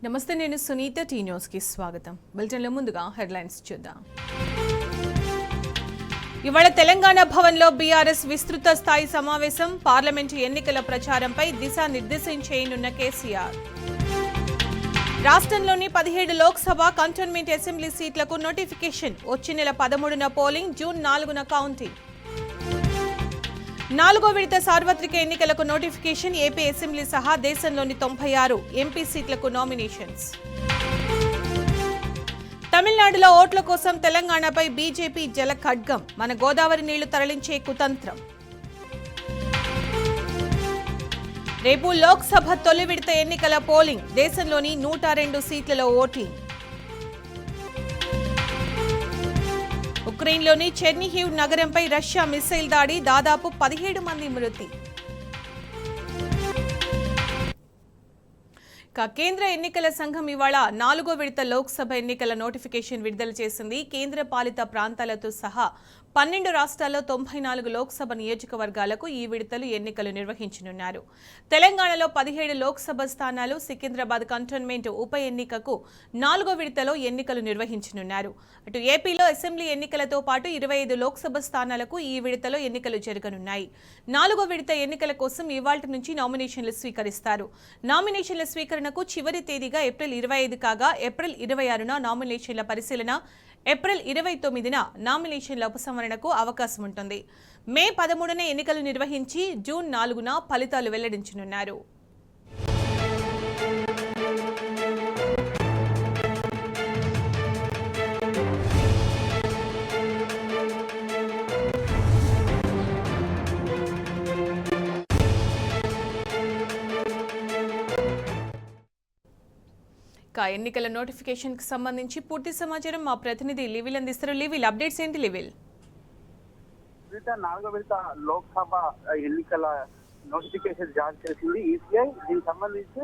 నమస్తే, నేను Sunitha. Tea news కి స్వాగతం. బులెటిన్లో ముందుగా హెడ్లైన్స్ చూద్దాం. ఇవాళ తెలంగాణ భవన్లో బీఆర్ఎస్ విస్తృత స్థాయి సమావేశం. పార్లమెంటు ఎన్నికల ప్రచారంపై దిశానిర్దేశం చేయనున్న కేసీఆర్. రాష్ట్రంలోని 17 లోక్సభ కంటోన్మెంట్ అసెంబ్లీ సీట్లకు నోటిఫికేషన్. వచ్చే నెల 13న పోలింగ్, జూన్ 4న కౌంటింగ్. 4వ విడత సార్వత్రిక ఎన్నికలకు నోటిఫికేషన్. ఏపీ అసెంబ్లీ సహా దేశంలోని 96 ఎంపీ సీట్లకు నామినేషన్స్. తమిళనాడులో ఓట్ల కోసం తెలంగాణపై బీజేపీ జల ఖడ్గం. మన గోదావరి నీళ్లు తరలించే కుతంత్రం. రేపు లోక్సభ తొలి విడత ఎన్నికల పోలింగ్. దేశంలోని 102 సీట్లలో ఓటింగ్. ఉక్రెయిన్లోని చెర్నిహివ్ నగరంపై రష్యా మిస్సైల్ దాడి. దాదాపు 17 మంది మృతి. కేంద్ర ఎన్నికల సంఘం ఇవాళ 4వ విడత లోక్సభ ఎన్నికల నోటిఫికేషన్ విడుదల చేసింది. కేంద్ర పాలిత ప్రాంతాలతో సహా 12 రాష్ట్రాల్లో 94 లోక్సభ నియోజకవర్గాలకు ఈ విడతలు ఎన్నికలు నిర్వహించనున్నారు. తెలంగాణలో 17 లోక్సభ స్థానాలు, సికింద్రాబాద్ కంటోన్మెంట్ ఉప ఎన్నికకు 4వ విడతలో ఎన్నికలు నిర్వహించనున్నారు. అటు ఏపీలో అసెంబ్లీ ఎన్నికలతో పాటు 25 లోక్సభ స్థానాలకు ఈ విడతలో ఎన్నికలు జరగనున్నాయి. 4వ విడత ఎన్నికల కోసం ఇవాళ్టి నుంచి నామినేషన్లు స్వీకరిస్తారు. నామినేషన్ల స్వీకరణకు చివరి తేదీగా ఏప్రిల్ 25 కాగా, ఏప్రిల్ 26న నామినేషన్ల పరిశీలన, ఏప్రిల్ 29న నామినేషన్ల ఉపసంహరణకు అవకాశం ఉంటుంది. మే 13న ఎన్నికలు నిర్వహించి జూన్ 4న ఫలితాలు వెల్లడించనున్నారు. ఎన్నికల నోటిఫికేషన్ కి సంబంధించి పూర్తి సమాచారం మా ప్రతినిధి లివిల్ అందిస్తారు. లివిల్, అప్డేట్స్ ఏంటి లివిల్? 4వ విడత లోక్సభ ఎన్నికల నోటిఫికేషన్ జారీ చేసింది ఈసీఐ. దీనికి సంబంధించి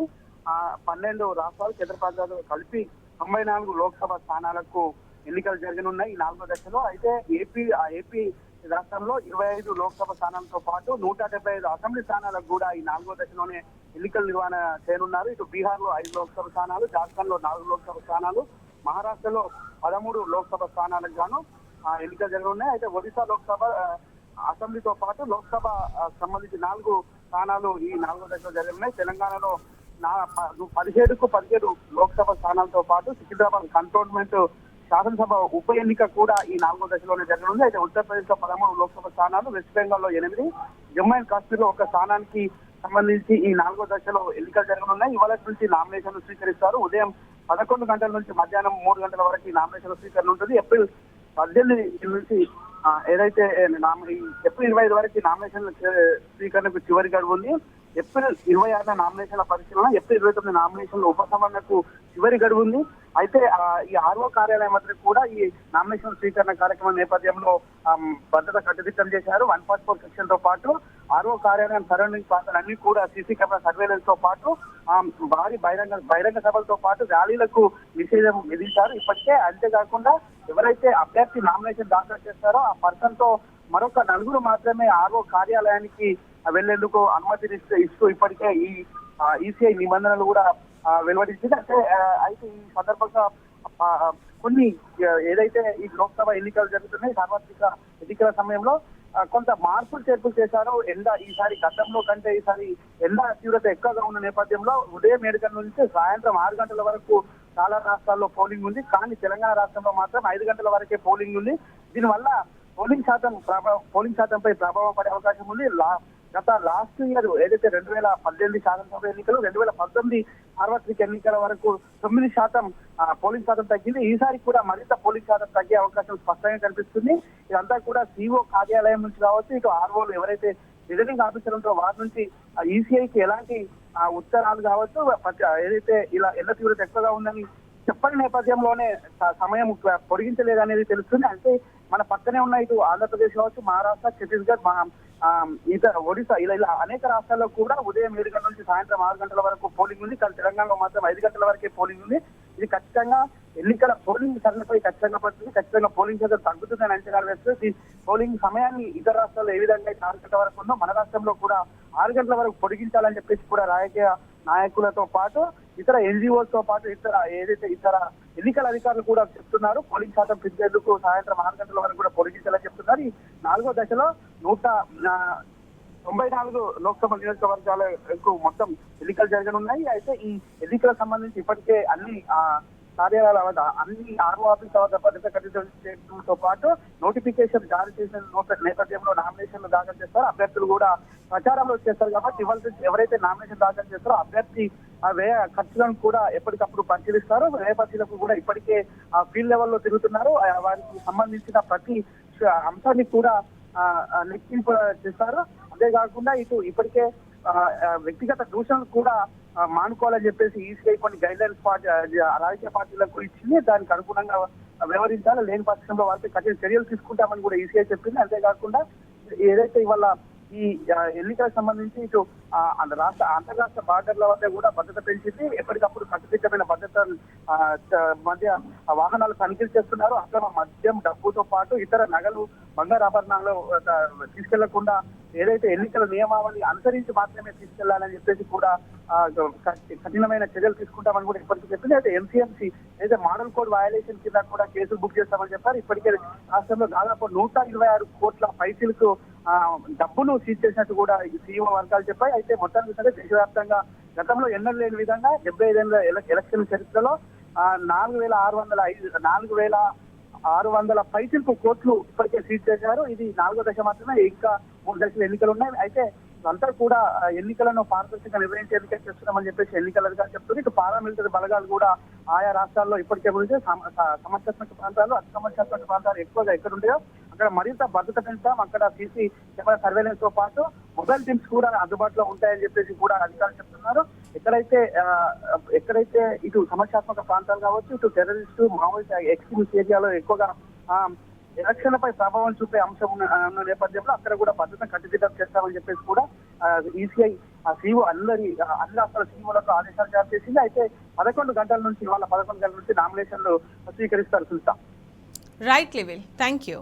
12 రాష్ట్రాలు, కేంద్ర ప్రాంతాలు కలిపి 94 లోక్సభ స్థానాలకు ఎన్నికలు జరగనున్నాయి ఈ 4వ దశలో. అయితే ఏపీ రాష్ట్రంలో 25 లోక్సభ స్థానాలతో పాటు 175 అసెంబ్లీ స్థానాలకు కూడా ఈ 4వ దశలోనే ఎన్నికలు నిర్వహణ చేయనున్నారు. ఇటు బీహార్ లో 5 లోక్సభ స్థానాలు, జార్ఖండ్ లో 4 లోక్సభ స్థానాలు, మహారాష్ట్రలో 13 లోక్సభ స్థానాలకు గాను ఎన్నికలు జరగనున్నాయి. అయితే ఒడిశా లోక్సభ అసెంబ్లీతో పాటు లోక్సభ సంబంధించి 4 స్థానాలు ఈ 4వ దశలో జరగనున్నాయి. తెలంగాణలో 17 లోక్సభ స్థానాలతో పాటు సికింద్రాబాద్ కంటోన్మెంట్ శాసనసభ ఉప ఎన్నిక కూడా ఈ 4వ దశలోనే జరగనుంది. అయితే ఉత్తరప్రదేశ్ లో 13 లోక్సభ స్థానాలు, వెస్ట్ బెంగాల్ లో 8, జమ్మూ అండ్ కాశ్మీర్ లో 1 స్థానానికి సంబంధించి ఈ 4వ దశలో ఎన్నికలు జరగనున్నాయి. ఇవాళ నుంచి నామినేషన్లు స్వీకరిస్తారు. ఉదయం 11 గంటల నుంచి మధ్యాహ్నం 3 గంటల వరకు ఈ నామినేషన్ల స్వీకరణ ఉంటుంది. ఏప్రిల్ 18 నుంచి ఏదైతే ఏప్రిల్ 25 వరకు నామినేషన్ల స్వీకరణకు చివరి గడువు ఉంది. ఏప్రిల్ 26న నామినేషన్ల పరిశీలన, ఏప్రిల్ 29 నామినేషన్ల ఉపసంహరణకు చివరి గడువు ఉంది. అయితే ఈ ఆర్ఓ కార్యాలయం వద్ద కూడా ఈ నామినేషన్ స్వీకరణ కార్యక్రమం నేపథ్యంలో భద్రత కట్టుదిట్టం చేశారు. 144 సెక్షన్ తో పాటు ఆర్ఓ కార్యాలయం సరౌండింగ్ ప్రాంతాలన్నీ కూడా సీసీ కెమెరా సర్వేలెన్స్ తో పాటు భారీ బహిరంగ సభలతో పాటు ర్యాలీలకు నిషేధం విధించారు ఇప్పటికే. అంతేకాకుండా ఎవరైతే అభ్యర్థి నామినేషన్ దాఖలు చేస్తారో ఆ పర్సన్ తో మరొక 4 మాత్రమే ఆర్ఓ కార్యాలయానికి వెళ్లేందుకు అనుమతి ఇస్తూ ఇప్పటికే ఈ ఈసీఐ నిబంధనలు కూడా వెలువడించింది. అయితే ఈ సందర్భంగా కొన్ని ఏదైతే ఈ లోక్సభ ఎన్నికలు జరుగుతున్నాయి, సార్వత్రిక ఎన్నికల సమయంలో కొంత మార్పులు చేర్పులు చేశారు. ఈసారి గతంలో కంటే ఈసారి ఎండ తీవ్రత ఎక్కువగా ఉన్న నేపథ్యంలో ఉదయం 7 గంటల నుంచి సాయంత్రం 6 గంటల వరకు చాలా రాష్ట్రాల్లో పోలింగ్ ఉంది. కానీ తెలంగాణ రాష్ట్రంలో మాత్రం 5 గంటల వరకే పోలింగ్ ఉంది. దీనివల్ల పోలింగ్ శాతంపై ప్రభావం పడే అవకాశం ఉంది. లాస్ట్ ఇయర్ ఏదైతే 2018 శాసనసభ ఎన్నికలు, 2019 సార్వత్రిక ఎన్నికల వరకు 9% పోలింగ్ శాతం తగ్గింది. ఈసారి కూడా మరింత పోలింగ్ శాతం తగ్గే అవకాశం స్పష్టంగా కనిపిస్తుంది. ఇదంతా కూడా సిఓ కార్యాలయం నుంచి కావచ్చు, ఇటు ఆర్ఓలు ఎవరైతే రిటర్నింగ్ ఆఫీసర్ ఉంటారో వారి నుంచి ఈసీఐకి ఎలాంటి ఉత్తరాలు కావచ్చు, ఏదైతే ఇలా ఎండ తీవ్రత ఎక్కువగా ఉందని చెప్పని నేపథ్యంలోనే సమయం పొడిగించలేదనేది తెలుస్తుంది. అంటే మన పక్కనే ఉన్న ఇటు ఆంధ్రప్రదేశ్ కావచ్చు, మహారాష్ట్ర, ఛత్తీస్గఢ్, ఒడిశా ఇలా అనేక రాష్ట్రాల్లో కూడా ఉదయం 7 గంటల నుంచి సాయంత్రం 6 గంటల వరకు పోలింగ్ ఉంది. కానీ తెలంగాణలో మాత్రం 5 గంటల వరకే పోలింగ్ ఉంది. ఇది ఖచ్చితంగా ఎన్నికల పోలింగ్ సరళిపై ఖచ్చితంగా పడుతుంది. ఖచ్చితంగా పోలింగ్ శాతం తగ్గుతుందని అంచనాలు వేస్తే పోలింగ్ సమయాన్ని ఇతర రాష్ట్రాల్లో ఏ విధంగా అయితే 6 గంటల వరకు ఉందో మన రాష్ట్రంలో కూడా 6 గంటల వరకు పొడిగించాలని చెప్పేసి కూడా రాజకీయ నాయకులతో పాటు ఇతర ఎన్జిఓస్ తో పాటు ఇతర ఎన్నికల అధికారులు కూడా చెప్తున్నారు. పోలింగ్ శాతం పెంచేందుకు సాయంత్రం 6 గంటల వరకు కూడా పొడిగించాలని చెప్తున్నారు. ఈ 4వ దశలో 194 లోక్సభ నియోజకవర్గాలకు మొత్తం ఎన్నికలు జరగనున్నాయి. అయితే ఈ ఎన్నికలకు సంబంధించి ఇప్పటికే అన్ని కార్యాలయాల వద్ద అన్ని ఆర్ఓ ఆఫీస్ వద్ద భద్రత కట్టించడంతో పాటు నోటిఫికేషన్ జారీ చేసిన నేపథ్యంలో నామినేషన్లు దాఖలు చేస్తారో అభ్యర్థులు కూడా ప్రచారంలో చేస్తారు. కాబట్టి ఎవరైతే నామినేషన్ దాఖలు చేస్తారో అభ్యర్థి ఆ వ్యయ ఖర్చులను కూడా ఎప్పటికప్పుడు పరిశీలిస్తారు. వ్యయ పరిశీలకు కూడా ఇప్పటికే ఫీల్డ్ లెవెల్లో తిరుగుతున్నారు. వారికి సంబంధించిన ప్రతి అంశాన్ని కూడా లెక్కింపు చేస్తారు. అంతేకాకుండా ఇప్పటికే వ్యక్తిగత దూషణలు కూడా మానుకోవాలని చెప్పేసి ఈసీఐ కొన్ని గైడ్ లైన్స్ రాజకీయ పార్టీలకు ఇచ్చింది. దానికి అనుగుణంగా వ్యవహరించాలి, లేని పక్షంలో వారిపై కఠిన చర్యలు తీసుకుంటామని కూడా ఈసీఐ చెప్పింది. అంతేకాకుండా ఏదైతే ఇవాళ ఈ ఎన్నికలకు సంబంధించి అంతర్రాష్ట్ర బార్డర్ల వద్ద కూడా భద్రత పెంచింది. ఎప్పటికప్పుడు కట్టుదిట్టమైన భద్రత మధ్య వాహనాలు తనిఖీలు చేస్తున్నారు. అక్రమ మద్యం, డబ్బుతో పాటు ఇతర నగలు, బంగారు ఆభరణాలు తీసుకెళ్లకుండా ఏదైతే ఎన్నికల నియమావళి అనుసరించి మాత్రమే తీసుకెళ్లాలని చెప్పేసి కూడా కఠినమైన చర్యలు తీసుకుంటామని కూడా ఇప్పటికీ చెప్పింది. అయితే ఎంసీఎంసీ అయితే మోడల్ కోడ్ వయలేషన్ కింద కూడా కేసులు బుక్ చేస్తామని చెప్పారు. ఇప్పటికే రాష్ట్రంలో దాదాపు 126 కోట్ల పైసలకు డబ్బును సీజ్ చేసినట్టు కూడా సీఈఓ వర్గాలు చెప్పాయి. అయితే మొత్తానికి సరే దేశవ్యాప్తంగా గతంలో ఎన్నడూ లేని విధంగా 75 ఎలక్షన్ చరిత్రలో 4,600 పైసలకు కోట్లు ఇప్పటికే సీజ్ చేశారు. ఇది 4వ దశ మాత్రమే, ఇంకా 3 దశలు ఎన్నికలు ఉన్నాయి. అయితే అంతా కూడా ఎన్నికలను పారదర్శకంగా నిర్వహించేందుకే చేస్తున్నామని చెప్పేసి ఎన్నికల అధికారులు చెప్తున్నారు. ఇటు పారామిలిటరీ బలగాలు కూడా ఆయా రాష్ట్రాల్లో ఇప్పటికే గురించి సమస్యాత్మక ప్రాంతాలు, అతి సమస్యాత్మక ప్రాంతాలు ఎక్కువగా ఎక్కడ ఉంటాయో అక్కడ మరింత భద్రత పెంచాం. అక్కడ సీసీ కెమెరా సర్వేలెన్స్ తో పాటు మొబైల్ టీమ్స్ కూడా అందుబాటులో ఉంటాయని చెప్పేసి కూడా అధికారులు చెప్తున్నారు. ఎక్కడైతే ఇటు సమస్యాత్మక ప్రాంతాలు కావచ్చు, ఇటు టెర్రరిస్టు, మావోయిస్ట్ ఎక్స్ట్రీమిస్ట్ ఏరియాలో ఎక్కువగా ఎలక్షన్లపై ప్రభావం చూపే అంశం ఉన్న నేపథ్యంలో అక్కడ కూడా భద్రత కట్టుదిట్టం చేస్తామని చెప్పేసి కూడా ఈసీఐ సీఓ అన్ని రాష్ట్రాల సీఓలకు ఆదేశాలు జారీ చేసింది. అయితే 11 గంటల నుంచి ఇవాళ 11 గంటల నుంచి నామినేషన్లు స్వీకరిస్తారు. సుల్తా. రైట్ లెవెల్, థ్యాంక్ యూ.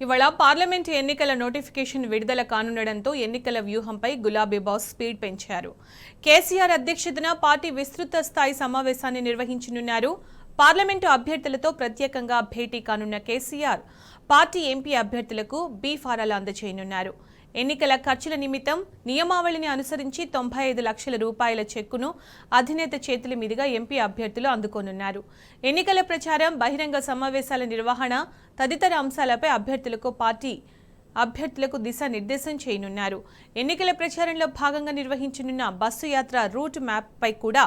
ఇవాళ పార్లమెంట్ ఎన్నికల నోటిఫికేషన్ విడుదల కానుండడంతో ఎన్నికల వ్యూహంపై గులాబీ బాస్ స్పీడ్ పెంచారు. కేసీఆర్ అధ్యక్షతన పార్టీ విస్తృత స్థాయి సమావేశాన్ని నిర్వహించనున్నారు. పార్లమెంటు అభ్యర్థులతో ప్రత్యేకంగా భేటీ కానున్న కేసీఆర్ పార్టీ ఎంపీ అభ్యర్థులకు బీ ఫారాలు అందజేయనున్నారు. ఎన్నికల ఖర్చుల నిమిత్తం నియమావళిని అనుసరించి 95 లక్షల రూపాయల చెక్కును అధినేత చేతుల మీదుగా ఎంపీ అభ్యర్థులు అందుకోనున్నారు. ఎన్నికల ప్రచారం, బహిరంగ సమావేశాల నిర్వహణ తదితర అంశాలపై అభ్యర్థులకు దిశానిర్దేశం చేయనున్నారు. ఎన్నికల ప్రచారంలో భాగంగా నిర్వహించనున్న బస్సు యాత్ర రూట్ మ్యాప్ పై కూడా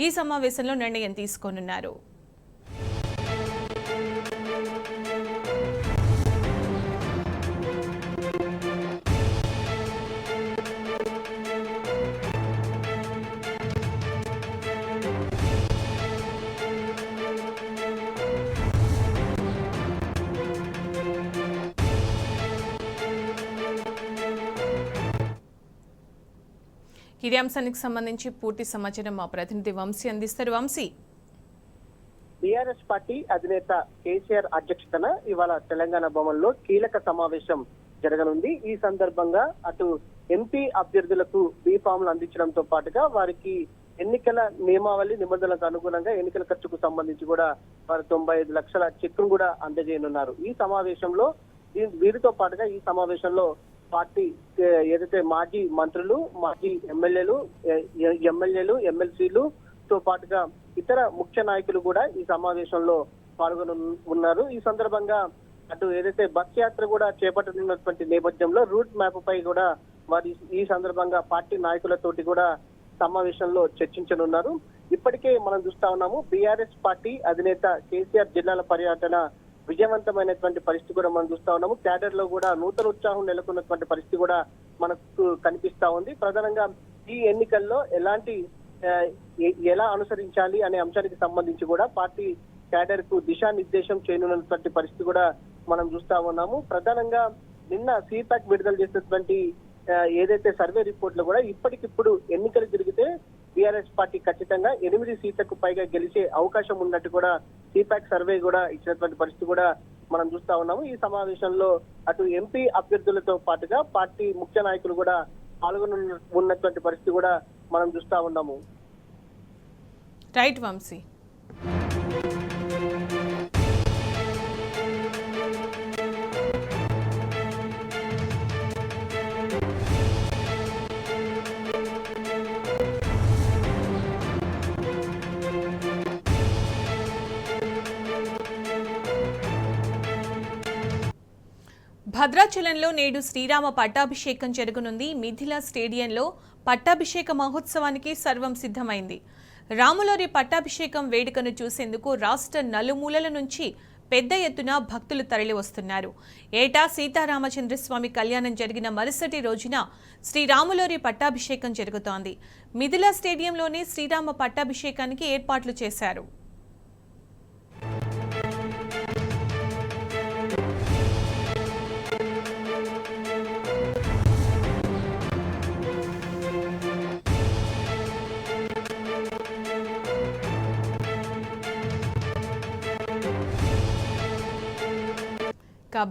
ఈ సమావేశంలో నిర్ణయం తీసుకోనున్నారు. ఇదే అంశానికి సంబంధించి పూర్తి సమాచారం మా ప్రతినిధి వంశీ అందిస్తారు. వంశీ. బీఆర్ఎస్ పార్టీ అధినేత కేసీఆర్ అధ్యక్షతన ఇవాళ తెలంగాణ భవన్లో కీలక సమావేశం జరగనుంది. ఈ సందర్భంగా అటు ఎంపీ అభ్యర్థులకు బీ ఫామ్లు అందించడంతో పాటుగా వారికి ఎన్నికల నియమావళి నిబంధనలకు అనుగుణంగా ఎన్నికల ఖర్చుకు సంబంధించి కూడా వారు 95 లక్షల చెక్కును కూడా అందజేయనున్నారు. ఈ సమావేశంలో వీరితో పాటుగా ఈ సమావేశంలో పార్టీ ఏదైతే మాజీ మంత్రులు, మాజీ ఎమ్మెల్యేలు, ఎమ్మెల్సీలు తో పాటుగా ఇతర ముఖ్య నాయకులు కూడా ఈ సమావేశంలో పాల్గొని ఉన్నారు. ఈ సందర్భంగా అటు ఏదైతే బస్ యాత్ర కూడా చేపట్టనున్నటువంటి నేపథ్యంలో రూట్ మ్యాప్ పై కూడా వారి ఈ సందర్భంగా పార్టీ నాయకులతోటి కూడా సమావేశంలో చర్చించనున్నారు. ఇప్పటికే మనం చూస్తా ఉన్నాము బీఆర్ఎస్ పార్టీ అధినేత కేసీఆర్ జిల్లాల పర్యటన విజయవంతమైనటువంటి పరిస్థితి కూడా మనం చూస్తా ఉన్నాము. క్యాడర్ లో కూడా నూతన ఉత్సాహం నెలకొన్నటువంటి పరిస్థితి కూడా మనకు కనిపిస్తా ఉంది. ప్రధానంగా ఈ ఎన్నికల్లో ఎలా అనుసరించాలి అనే అంశానికి సంబంధించి కూడా పార్టీ క్యాడర్ కు దిశానిర్దేశం చేయనున్నటువంటి పరిస్థితి కూడా మనం చూస్తా ఉన్నాము. ప్రధానంగా నిన్న సీపాక్ విడుదల చేసినటువంటి ఏదైతే సర్వే రిపోర్ట్లు కూడా ఇప్పటికిప్పుడు ఎన్నికలు జరిగితే బీఆర్ఎస్ పార్టీ ఖచ్చితంగా 8 సీట్లకు పైగా గెలిచే అవకాశం ఉన్నట్టు కూడా సీపాక్ సర్వే కూడా ఇచ్చినటువంటి పరిస్థితి కూడా మనం చూస్తా ఉన్నాము. ఈ సమావేశంలో అటు ఎంపీ అభ్యర్థులతో పాటుగా పార్టీ ముఖ్య నాయకులు కూడా పాల్గొన్నటువంటి పరిస్థితి కూడా మనం చూస్తా ఉన్నాము. రైట్ వంశీ. భద్రాచలంలో నేడు శ్రీరామ పట్టాభిషేకం జరగనుంది. మిథిలా స్టేడియంలో పట్టాభిషేక మహోత్సవానికి సర్వం సిద్ధమైంది. రాములోరి పట్టాభిషేకం వేడుకను చూసేందుకు రాష్ట్ర నలుమూలల నుంచి పెద్ద ఎత్తున భక్తులు తరలివస్తున్నారు. ఏటా సీతారామచంద్రస్వామి కళ్యాణం జరిగిన మరుసటి రోజున శ్రీరాములోరి పట్టాభిషేకం జరుగుతోంది. మిథిలా స్టేడియంలోనే శ్రీరామ పట్టాభిషేకానికి ఏర్పాట్లు చేశారు.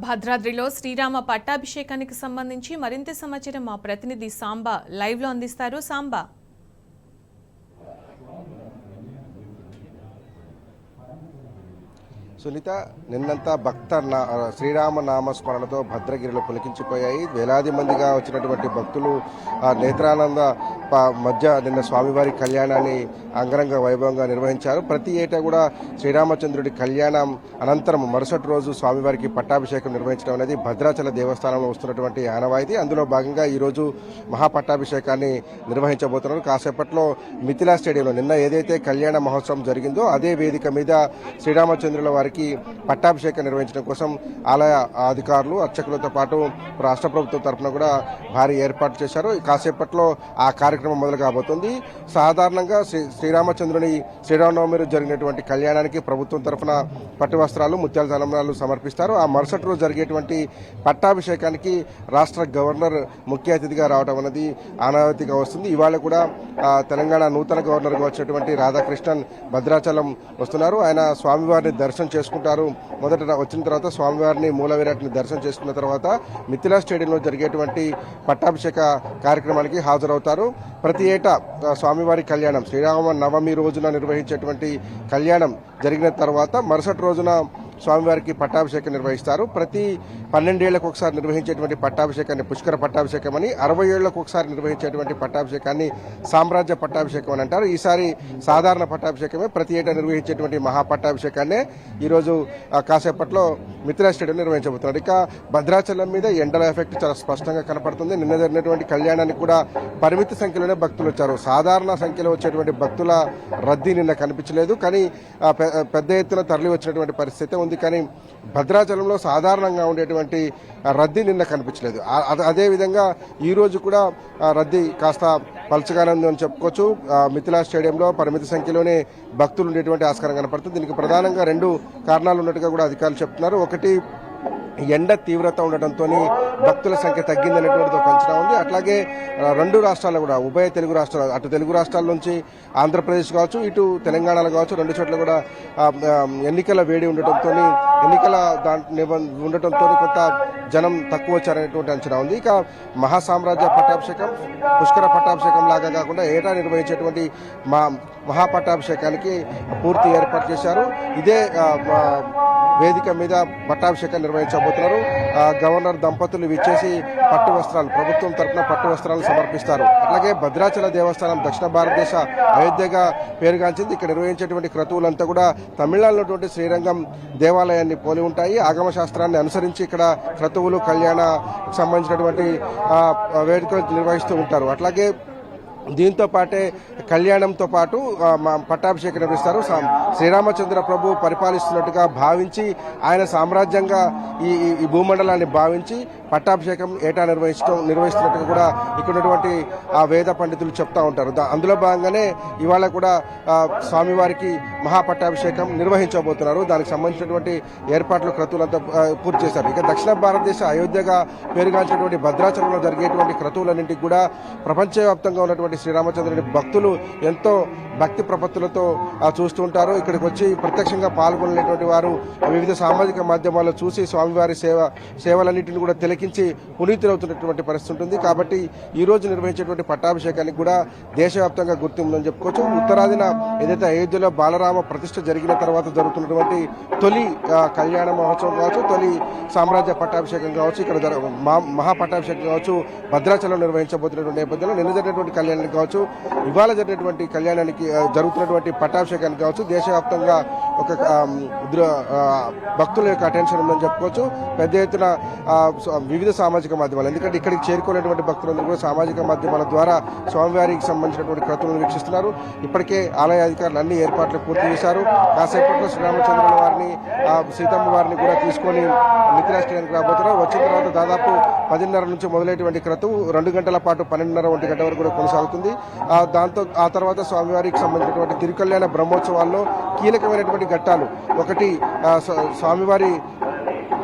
భద్రాద్రిలో శ్రీరామ పట్టాభిషేకానికి సంబంధించి మరింత సమాచారం మా ప్రతినిధి సాంబా లైవ్ లో అందిస్తారు. సాంబా. సునీత, నిన్నంతా శ్రీరామ నామస్మరణతో భద్రగిరిలో పులికించిపోయాయి. వేలాది మందిగా వచ్చినటువంటి భక్తులు నేత్రానంద మధ్య నిన్న స్వామివారి కళ్యాణాన్ని అంగరంగ వైభవంగా నిర్వహించారు. ప్రతి ఏటా కూడా శ్రీరామచంద్రుడి కళ్యాణం అనంతరం మరుసటి రోజు స్వామివారికి పట్టాభిషేకం నిర్వహించడం అనేది భద్రాచల దేవస్థానంలో వస్తున్నటువంటి ఆనవాయితీ. అందులో భాగంగా ఈరోజు మహాపట్టాభిషేకాన్ని నిర్వహించబోతున్నారు. కాసేపట్లో మిథిలా స్టేడియంలో నిన్న ఏదైతే కళ్యాణ మహోత్సవం జరిగిందో అదే వేదిక మీద శ్రీరామచంద్రుల వారికి పట్టాభిషేకం నిర్వహించడం కోసం ఆలయ అధికారులు అర్చకులతో పాటు రాష్ట్ర ప్రభుత్వం తరఫున కూడా భారీ ఏర్పాటు చేశారు. కాసేపట్లో ఆ కార్యక్రమం మొదలు కాబోతుంది. సాధారణంగా శ్రీరామచంద్రుని శ్రీరామనవమి జరిగినటువంటి కళ్యాణానికి ప్రభుత్వం తరఫున పట్టు వస్త్రాలు, ముత్యాల తలంబ్రాలు సమర్పిస్తారు. ఆ మరుసటి రోజు జరిగేటువంటి పట్టాభిషేకానికి రాష్ట్ర గవర్నర్ ముఖ్య అతిథిగా రావడం అనేది ఆనవాయితీగా వస్తుంది. ఇవాళ కూడా తెలంగాణ నూతన గవర్నర్గా వచ్చినటువంటి రాధాకృష్ణన్ భద్రాచలం వస్తున్నారు. ఆయన స్వామివారిని దర్శనం చేసుకుంటారు. మొదట వచ్చిన తర్వాత స్వామివారిని మూల విరాట్ని దర్శనం చేసుకున్న తర్వాత మిథిలా స్టేడియంలో జరిగేటువంటి పట్టాభిషేక కార్యక్రమానికి హాజరవుతారు. ప్రతి ఏటా స్వామివారి కళ్యాణం శ్రీరామ నవమి రోజున నిర్వహించేటువంటి కళ్యాణం జరిగిన తర్వాత మరుసటి రోజున స్వామివారికి పట్టాభిషేకం నిర్వహిస్తారు. ప్రతి 12 ఏళ్లకు ఒకసారి నిర్వహించేటువంటి పట్టాభిషేకాన్ని పుష్కర పట్టాభిషేకం అని, 60 ఏళ్లకు ఒకసారి నిర్వహించేటువంటి పట్టాభిషేకాన్ని సామ్రాజ్య పట్టాభిషేకం అని అంటారు. ఈసారి సాధారణ పట్టాభిషేకమే. ప్రతి ఏటా నిర్వహించేటువంటి మహాపట్టాభిషేకాన్ని ఈరోజు కాసేపట్లో మిథిలా స్టేడియం నిర్వహించబోతున్నారు. ఇక భద్రాచలం మీద ఎండల ఎఫెక్ట్ చాలా స్పష్టంగా కనపడుతుంది. నిన్న జరిగినటువంటి కళ్యాణానికి కూడా పరిమిత సంఖ్యలోనే భక్తులు వచ్చారు. సాధారణ సంఖ్యలో వచ్చేటువంటి భక్తుల రద్దీ నిన్న కనిపించలేదు. కానీ పెద్ద ఎత్తున తరలి వచ్చినటువంటి పరిస్థితి ఉంది. కానీ భద్రాచలంలో సాధారణంగా ఉండేటువంటి రద్దీ నిన్న కనిపించలేదు. అదేవిధంగా ఈ రోజు కూడా రద్దీ కాస్త పలచగానే ఉందని చెప్పుకోవచ్చు. మిథిలా స్టేడియంలో పరిమిత సంఖ్యలోనే భక్తులు ఉండేటువంటి ఆస్కారం కనపడుతుంది. దీనికి ప్రధానంగా 2 కారణాలు ఉన్నట్టుగా కూడా అధికారులు చెప్తున్నారు. ఒకటి, ఎండ తీవ్రత ఉండటంతో భక్తుల సంఖ్య తగ్గిందనేటువంటిది ఒక అంచనా ఉంది. అట్లాగే 2 రాష్ట్రాల్లో కూడా ఉభయ తెలుగు రాష్ట్రాలు, అటు తెలుగు రాష్ట్రాల నుంచి ఆంధ్రప్రదేశ్ కావచ్చు, ఇటు తెలంగాణలో కావచ్చు, 2 చోట్ల కూడా ఎన్నికల వేడి ఉండటంతో ఉండటంతో కొంత జనం తక్కువ వచ్చారనేటువంటి అంచనా ఉంది. ఇక మహాసామ్రాజ్య పట్టాభిషేకం పుష్కర పట్టాభిషేకం లాగా కాకుండా ఏటా నిర్వహించేటువంటి మహాపట్టాభిషేకానికి పూర్తి ఏర్పాటు చేశారు. ఇదే వేదిక మీద పట్టాభిషేకం నిర్వహించబోతున్నారు. గవర్నర్ దంపతులు విచ్చేసి పట్టు వస్త్రాలు, ప్రభుత్వం తరఫున పట్టు వస్త్రాలు సమర్పిస్తారు. అట్లాగే భద్రాచల దేవస్థానం దక్షిణ భారతదేశ అయోధ్యగా పేరుగాంచింది. ఇక్కడ నిర్వహించేటువంటి క్రతువులంతా కూడా తమిళనాడులోటువంటి శ్రీరంగం దేవాలయాన్ని పోలి ఉంటాయి. ఆగమ శాస్త్రాన్ని అనుసరించి ఇక్కడ క్రతువులు, కళ్యాణ సంబంధించినటువంటి వేడుకలు నిర్వహిస్తూ ఉంటారు. అట్లాగే దీంతో పాటే కళ్యాణంతో పాటు పట్టాభిషేకం నిర్వహిస్తారు. శ్రీరామచంద్ర ప్రభు పరిపాలిస్తున్నట్టుగా భావించి, ఆయన సామ్రాజ్యంగా ఈ భూమండలాన్ని భావించి పట్టాభిషేకం ఏటా నిర్వహిస్తున్నట్టుగా కూడా ఇక్కడ ఉన్నటువంటి వేద పండితులు చెప్తా ఉంటారు. అందులో భాగంగానే ఇవాళ కూడా స్వామివారికి మహాపట్టాభిషేకం నిర్వహించబోతున్నారు. దానికి సంబంధించినటువంటి ఏర్పాట్లు, క్రతువులంతా పూర్తి చేశారు. ఇక దక్షిణ భారతదేశ అయోధ్యగా పేరుగాంచినటువంటి భద్రాచలంలో జరిగేటువంటి క్రతువులన్నింటికి కూడా ప్రపంచవ్యాప్తంగా ఉన్నటువంటి వచ్చినటువంటి శ్రీరామచంద్రుని భక్తులు ఎంతో భక్తి ప్రపత్తులతో చూస్తూ ఉంటారు. ఇక్కడికి వచ్చి ప్రత్యక్షంగా పాల్గొనేటువంటి వారు వివిధ సామాజిక మాధ్యమాల్లో చూసి స్వామివారి సేవలన్నింటినీ కూడా తిలకించి పునీతులవుతున్నటువంటి పరిస్థితి ఉంటుంది. కాబట్టి ఈ రోజు నిర్వహించేటువంటి పట్టాభిషేకానికి కూడా దేశవ్యాప్తంగా గుర్తింపుందని చెప్పుకోవచ్చు. ఉత్తరాదిన ఏదైతే అయోధ్యలో బాలరామ ప్రతిష్ఠ జరిగిన తర్వాత జరుగుతున్నటువంటి తొలి కళ్యాణ మహోత్సవం కావచ్చు, తొలి సామ్రాజ్య పట్టాభిషేకం కావచ్చు, ఇక్కడ మహాపట్టాభిషేకం కావచ్చు, భద్రాచలం నిర్వహించబోతున్నటువంటి నేపథ్యంలో నిన్న జరిగినటువంటి కళ్యాణానికి కావచ్చు, ఇవాళ జరిగినటువంటి కళ్యాణానికి జరుగుతున్నటువంటి పట్టాభిషేకానికి కావచ్చు దేశవ్యాప్తంగా ఒక భక్తుల యొక్క అటెన్షన్ ఉందని చెప్పుకోవచ్చు. పెద్ద ఎత్తున వివిధ సామాజిక మాధ్యమాలు, ఎందుకంటే ఇక్కడికి చేరుకునేటువంటి భక్తులందరూ కూడా సామాజిక మాధ్యమాల ద్వారా స్వామివారికి సంబంధించినటువంటి క్రతువులను వీక్షిస్తున్నారు. ఇప్పటికే ఆలయ అధికారులు అన్ని ఏర్పాట్లు పూర్తి చేశారు. కాసేపట్లో శ్రీరామచంద్రుల వారిని సీతమ్మ వారిని కూడా తీసుకొని మిథిలా స్టేడియానికి రాబోతున్నారు. వచ్చిన తర్వాత దాదాపు 10:30 నుంచి మొదలైనటువంటి క్రతువు 2 గంటల పాటు 12:30, 1 గంట వరకు కూడా కొనసాగుతుంది. దాంతో ఆ తర్వాత స్వామివారికి సంబంధించినటువంటి తిరుకల్యాణ బ్రహ్మోత్సవాల్లో కీలకమైనటువంటి ఘట్టాలు, ఒకటి స్వామివారి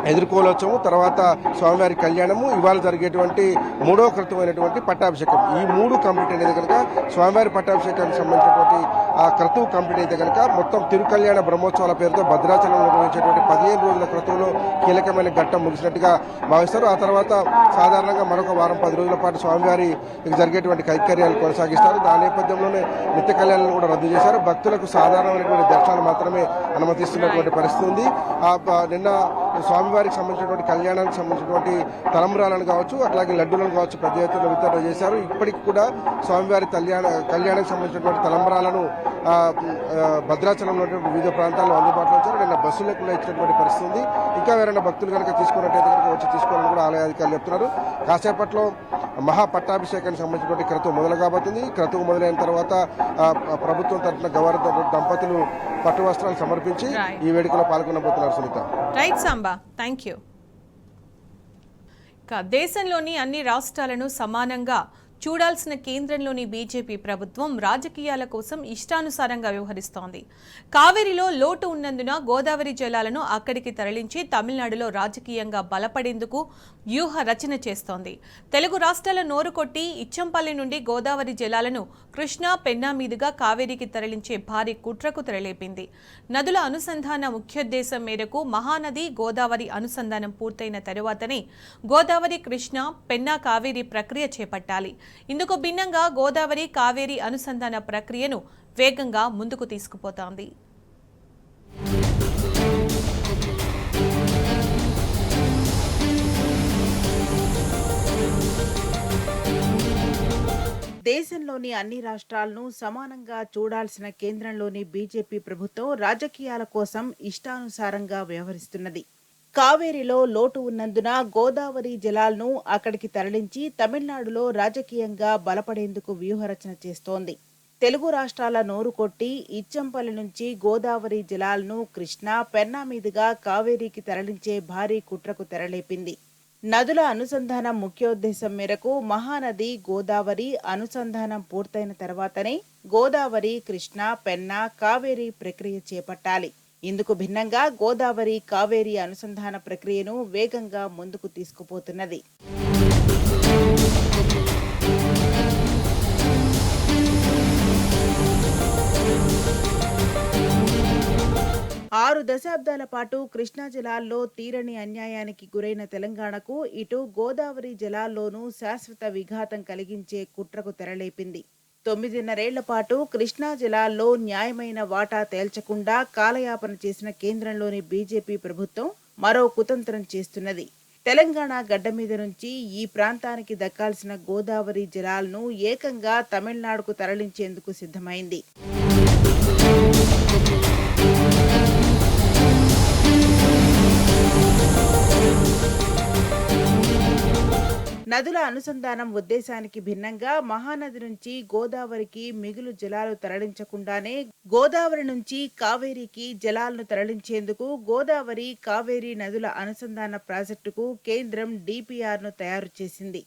ఎదుర్కోలోత్సవం, తర్వాత స్వామివారి కళ్యాణము, ఇవాళ జరిగేటువంటి 3వ క్రతువైనటువంటి పట్టాభిషేకం. ఈ 3 కంప్లీట్ అయితే కనుక స్వామివారి పట్టాభిషేకానికి సంబంధించినటువంటి ఆ క్రతువు కంప్లీట్ అయితే కనుక మొత్తం తిరుకల్యాణ బ్రహ్మోత్సవాల పేరుతో భద్రాచలంలో నిర్వహించేటువంటి 15 రోజుల క్రతువులో కీలకమైన ఘట్టం ముగిసినట్టుగా భావిస్తారు. ఆ తర్వాత సాధారణంగా మరొక వారం 10 రోజుల పాటు స్వామివారి జరిగేటువంటి కైంకర్యాలు కొనసాగిస్తారు. దాని నేపథ్యంలోనే నిత్య కళ్యాణాలను కూడా రద్దు చేశారు. భక్తులకు సాధారణమైనటువంటి దర్శనాలు మాత్రమే అనుమతిస్తున్నటువంటి పరిస్థితి ఉంది. నిన్న స్వామివారికి సంబంధించినటువంటి కళ్యాణానికి సంబంధించినటువంటి తలంబ్రాలను కావచ్చు, అట్లాగే లడ్డూలను కావచ్చు పెద్ద ఎత్తున వితరణ చేశారు. ఇప్పటికి కూడా స్వామివారి కళ్యాణానికి సంబంధించినటువంటి తలంబ్రాలను భద్రాచలంలో వివిధ ప్రాంతాల్లో అందుబాటులో ఉంచారు. నిన్న బస్సులకు కూడా ఇచ్చినటువంటి పరిస్థితి ఉంది. ఇంకా ఎవరైనా భక్తులు కనుక తీసుకున్నట్టయితే కనుక వచ్చి తీసుకోవాలని కూడా ఆలయ అధికారులు చెప్తున్నారు. కాసేపట్లో మహాపట్టాభిషేకానికి సంబంధించినటువంటి క్రతువు మొదలు కాబోతుంది. క్రతువు మొదలైన తర్వాత ప్రభుత్వం తరఫున గవర్నర్ దంపతులు పట్టు వస్త్రాలు సమర్పించి ఈ వేడుకలో పాల్గొనబోతున్నారు. Sunitha. Right Samba, thank you. దేశంలోని అన్ని రాష్ట్రాలను సమానంగా చూడాల్సిన కేంద్రంలోని బీజేపీ ప్రభుత్వం రాజకీయాల కోసం ఇష్టానుసారంగా వ్యవహరిస్తోంది. కావేరీలో లోటు ఉన్నందున గోదావరి జలాలను అక్కడికి తరలించి తమిళనాడులో రాజకీయంగా బలపడేందుకు వ్యూహ రచన చేస్తోంది. తెలుగు రాష్ట్రాల నోరు కొట్టి ఇచ్చంపల్లి నుండి గోదావరి జలాలను కృష్ణా, పెన్నా మీదుగా కావేరీకి తరలించే భారీ కుట్రకు తెరలేపింది. నదుల అనుసంధాన ముఖ్యోద్దేశం మేరకు మహానది గోదావరి అనుసంధానం పూర్తయిన తరువాతనే గోదావరి, కృష్ణా, పెన్నా, కావేరీ ప్రక్రియ చేపట్టాలి. ఇందుకు భిన్నంగా గోదావరి, కావేరీ అనుసంధాన ప్రక్రియను వేగంగా ముందుకు తీసుకుపోతోంది. దేశంలోని అన్ని రాష్ట్రాలను సమానంగా చూడాల్సిన కేంద్రంలోని బీజేపీ ప్రభుత్వం రాజకీయాల కోసం ఇష్టానుసారంగా వ్యవహరిస్తున్నది. కావేరీలో లోటు ఉన్నందున గోదావరి జలాలను అక్కడికి తరలించి తమిళనాడులో రాజకీయంగా బలపడేందుకు వ్యూహరచన చేస్తోంది. తెలుగు రాష్ట్రాల నోరు కొట్టి ఇచ్చంపల్లి నుంచి గోదావరి జలాలను కృష్ణా, పెన్నా మీదుగా కావేరీకి తరలించే భారీ కుట్రకు తెరలేపింది. నదుల అనుసంధానం ముఖ్యోద్దేశం మేరకు మహానది గోదావరి అనుసంధానం పూర్తయిన తర్వాతనే గోదావరి, కృష్ణా, పెన్నా, కావేరీ ప్రక్రియ చేపట్టాలి. ఇందుకు భిన్నంగా గోదావరి, కావేరీ అనుసంధాన ప్రక్రియను వేగంగా ముందుకు తీసుకుపోతున్నది. 6 దశాబ్దాల పాటు కృష్ణా జలాల్లో తీరని అన్యాయానికి గురైన తెలంగాణకు ఇటు గోదావరి జలాల్లోనూ శాశ్వత విఘాతం కలిగించే కుట్రకు తెరలేపింది. 9.5 ఏళ్ల పాటు కృష్ణా జలాల్లో న్యాయమైన వాటా తేల్చకుండా కాలయాపన చేసిన కేంద్రంలోని బీజేపీ ప్రభుత్వం మరో కుతంత్రం చేస్తున్నది. తెలంగాణ గడ్డ మీద నుంచి ఈ ప్రాంతానికి దక్కాల్సిన గోదావరి జలాలను ఏకంగా తమిళనాడుకు తరలించేందుకు సిద్ధమైంది. నదుల అనుసంధానం ఉద్దేశానికి భిన్నంగా మహానది నుంచి గోదావరికి మిగులు జలాలు తరలించకుండానే గోదావరి నుంచి కావేరీకి జలాలను తరలించేందుకు గోదావరి, కావేరీ నదుల అనుసంధాన ప్రాజెక్టుకు కేంద్రం డిపిఆర్ను తయారు చేసింది.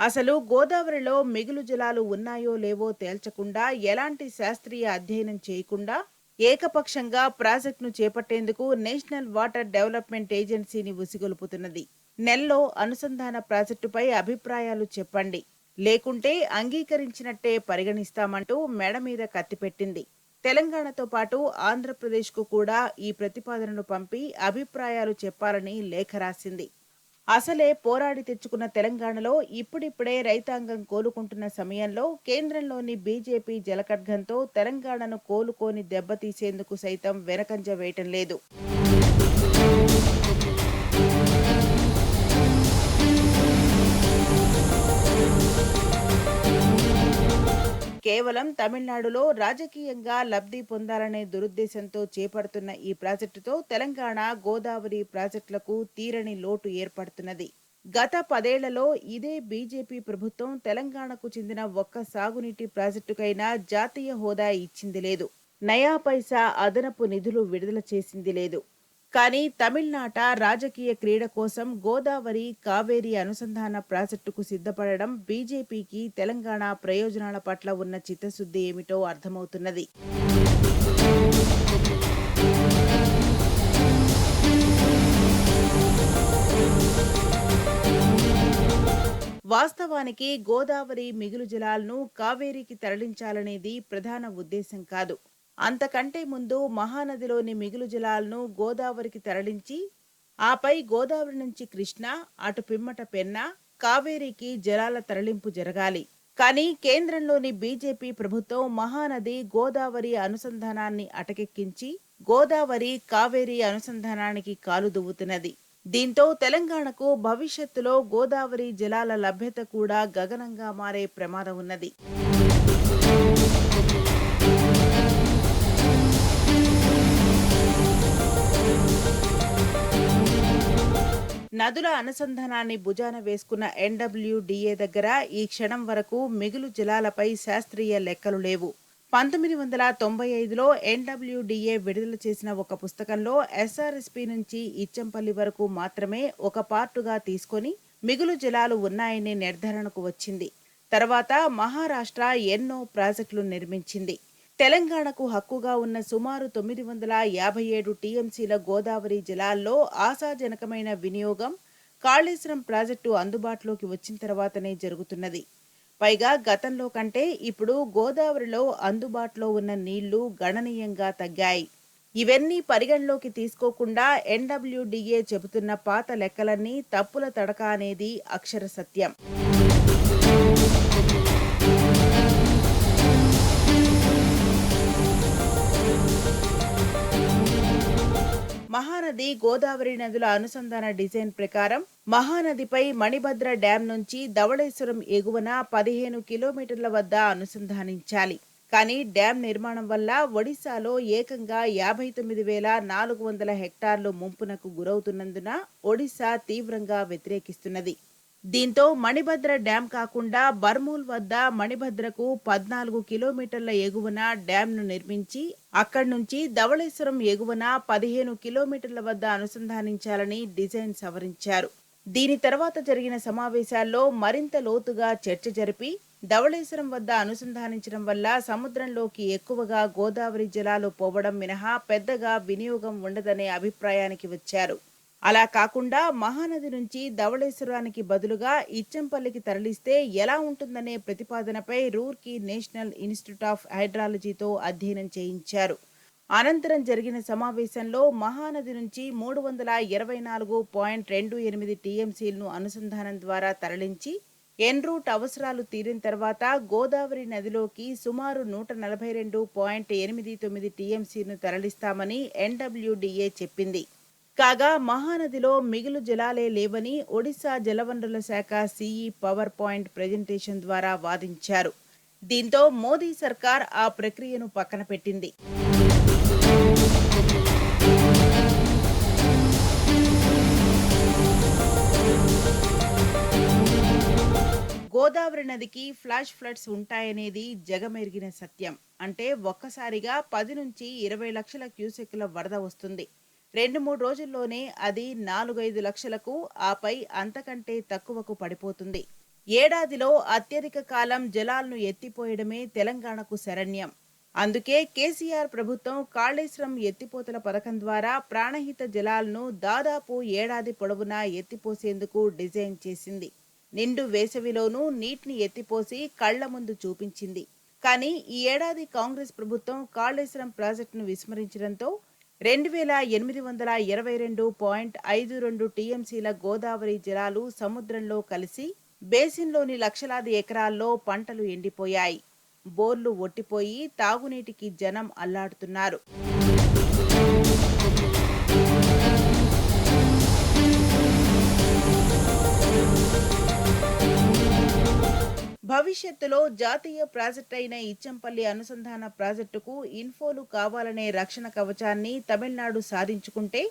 అసలు గోదావరిలో మిగులు జలాలు ఉన్నాయో లేవో తేల్చకుండా, ఎలాంటి శాస్త్రీయ అధ్యయనం చేయకుండా ఏకపక్షంగా ప్రాజెక్టును చేపట్టేందుకు నేషనల్ వాటర్ డెవలప్మెంట్ ఏజెన్సీని ఉసిగొలుపుతున్నది. నెలలో అనుసంధాన ప్రాజెక్టుపై అభిప్రాయాలు చెప్పండి, లేకుంటే అంగీకరించినట్టే పరిగణిస్తామంటూ మెడ మీద కత్తిపెట్టింది. తెలంగాణతో పాటు ఆంధ్రప్రదేశ్కు కూడా ఈ ప్రతిపాదనను పంపి అభిప్రాయాలు చెప్పాలని లేఖ రాసింది. అసలే పోరాడి తెచ్చుకున్న తెలంగాణలో ఇప్పుడిప్పుడే రైతాంగం కోలుకుంటున్న సమయంలో కేంద్రంలోని బీజేపీ జలకడ్గంతో తెలంగాణను కోలుకోని దెబ్బతీసేందుకు సైతం వెనకంజ వేయటం లేదు. కేవలం తమిళనాడులో రాజకీయంగా లబ్ధి పొందాలనే దురుద్దేశంతో చేపడుతున్న ఈ ప్రాజెక్టుతో తెలంగాణ, గోదావరి ప్రాజెక్టులకు తీరని లోటు ఏర్పడుతున్నది. గత 10 ఏళ్లలో ఇదే బీజేపీ ప్రభుత్వం తెలంగాణకు చెందిన ఒక్క సాగునీటి ప్రాజెక్టుకైనా జాతీయ హోదా ఇచ్చింది లేదు. నయా పైసా అదనపు నిధులు విడుదల చేసింది లేదు. కానీ తమిళనాట రాజకీయ క్రీడ కోసం గోదావరి, కావేరీ అనుసంధాన ప్రాజెక్టుకు సిద్ధపడడం బీజేపీకి తెలంగాణ ప్రయోజనాల పట్ల ఉన్న చిత్తశుద్ధి ఏమిటో అర్థమవుతున్నది. వాస్తవానికి గోదావరి మిగులు జలాలను కావేరీకి తరలించాలనేది ప్రధాన ఉద్దేశం కాదు. అంతకంటే ముందు మహానదిలోని మిగులు జలాలను గోదావరికి తరలించి ఆపై గోదావరి నుంచి కృష్ణ, అటు పిమ్మట పెన్నా, కావేరీకి జలాల తరలింపు జరగాలి. కానీ కేంద్రంలోని బీజేపీ ప్రభుత్వం మహానది, గోదావరి అనుసంధానాన్ని అటకెక్కించి గోదావరి, కావేరీ అనుసంధానానికి కాలు దువ్వుతున్నది. దీంతో తెలంగాణకు భవిష్యత్తులో గోదావరి జలాల లభ్యత కూడా గగనంగా మారే ప్రమాదం ఉన్నది. నదుల అనుసంధానాన్ని భుజాన వేసుకున్న ఎన్‌డబ్ల్యూడీఏ దగ్గర ఈ క్షణం వరకు మిగులు జలాలపై శాస్త్రీయ లెక్కలు లేవు. 1995లో ఎన్‌డబ్ల్యూడీఏ విడుదల చేసిన ఒక పుస్తకంలో ఎస్ఆర్ఎస్పీ నుంచి ఇచ్చంపల్లి వరకు మాత్రమే ఒక పార్టుగా తీసుకొని మిగులు జలాలు ఉన్నాయనే నిర్ధారణకు వచ్చింది. తర్వాత మహారాష్ట్ర ఎన్నో ప్రాజెక్టులు నిర్మించింది. తెలంగాణకు హక్కుగా ఉన్న సుమారు 957 టీఎంసీల గోదావరి జలాల్లో ఆశాజనకమైన వినియోగం కాళేశ్వరం ప్రాజెక్టు అందుబాటులోకి వచ్చిన తర్వాతనే జరుగుతున్నది. పైగా గతంలో కంటే ఇప్పుడు గోదావరిలో అందుబాటులో ఉన్న నీళ్లు గణనీయంగా తగ్గాయి. ఇవన్నీ పరిగణలోకి తీసుకోకుండా ఎన్‌డబ్ల్యూడీఏ చెబుతున్న పాత లెక్కలన్నీ తప్పుల తడక అనేది అక్షర సత్యం. మహానది, గోదావరి నదుల అనుసంధాన డిజైన్ ప్రకారం మహానదిపై మణిభద్ర డ్యాం నుంచి ధవళేశ్వరం ఎగువన 15 కిలోమీటర్ల వద్ద అనుసంధానించాలి. కానీ డ్యాం నిర్మాణం వల్ల ఒడిశాలో ఏకంగా 59,400 హెక్టార్లు ముంపునకు గురవుతున్నందున ఒడిశా తీవ్రంగా వ్యతిరేకిస్తున్నది. దీంతో మణిభద్ర డ్యాం కాకుండా బర్మూల్ వద్ద మణిభద్రకు 14 కిలోమీటర్ల ఎగువన డ్యాంను నిర్మించి అక్కడి నుంచి ధవళేశ్వరం ఎగువన 15 కిలోమీటర్ల వద్ద అనుసంధానించాలని డిజైన్ సవరించారు. దీని తర్వాత జరిగిన సమావేశాల్లో మరింత లోతుగా చర్చ జరిపి ధవళేశ్వరం వద్ద అనుసంధానించడం వల్ల సముద్రంలోకి ఎక్కువగా గోదావరి జలాలు పోవడం మినహా పెద్దగా వినియోగం ఉండదనే అభిప్రాయానికి వచ్చారు. అలా కాకుండా మహానది నుంచి ధవళేశ్వరానికి బదులుగా ఇచ్చంపల్లికి తరలిస్తే ఎలా ఉంటుందనే ప్రతిపాదనపై రూర్కీ నేషనల్ ఇన్స్టిట్యూట్ ఆఫ్ హైడ్రాలజీతో అధ్యయనం చేయించారు. అనంతరం జరిగిన సమావేశంలో మహానది నుంచి 324.28 టీఎంసీలను అనుసంధానం ద్వారా తరలించి ఎన్రూట్ అవసరాలు తీరిన తర్వాత గోదావరి నదిలోకి సుమారు 142.89 టీఎంసీను తరలిస్తామని ఎన్‌డబ్ల్యూడీఏ చెప్పింది. కాగా మహానదిలో మిగులు జలాలే లేవని ఒడిశా జలవనరుల శాఖ సీఈ పవర్ పాయింట్ ప్రెజెంటేషన్ ద్వారా వాదించారు. దీంతో మోదీ సర్కార్ ఆ ప్రక్రియను పక్కన పెట్టింది. గోదావరి నదికి ఫ్లాష్ ఫ్లడ్స్ ఉంటాయనేది జగమెరిగిన సత్యం. అంటే ఒక్కసారిగా 10 నుంచి 20 లక్షల క్యూసెక్కుల వరద వస్తుంది. 2-3 రోజుల్లోనే అది 4-5 లక్షలకు, ఆపై అంతకంటే తక్కువకు పడిపోతుంది. ఏడాదిలో అత్యధిక కాలం జలాలను ఎత్తిపోయడమే తెలంగాణకు శరణ్యం. అందుకే కేసీఆర్ ప్రభుత్వం కాళేశ్వరం ఎత్తిపోతల పథకం ద్వారా ప్రాణహిత జలాలను దాదాపు ఏడాది పొడవునా ఎత్తిపోసేందుకు డిజైన్ చేసింది. నిండు వేసవిలోనూ నీటిని ఎత్తిపోసి కళ్ల ముందు చూపించింది. కానీ ఈ ఏడాది కాంగ్రెస్ ప్రభుత్వం కాళేశ్వరం ప్రాజెక్టును విస్మరించడంతో 2822.52 టీఎంసీల గోదావరి జలాలు సముద్రంలో కలిసి బేసిన్లోని లక్షలాది ఎకరాల్లో పంటలు ఎండిపోయాయి. బోర్లు ఒట్టిపోయి తాగునీటికి జనం అల్లాడుతున్నారు. భవిష్యత్తులో జాతీయ ప్రాజెక్టు అయిన ఇచ్చంపల్లి అనుసంధాన ప్రాజెక్టుకు ఇన్ఫోలు కావాలనే రక్షణ కవచాన్ని తమిళనాడు సాధించుకుంటే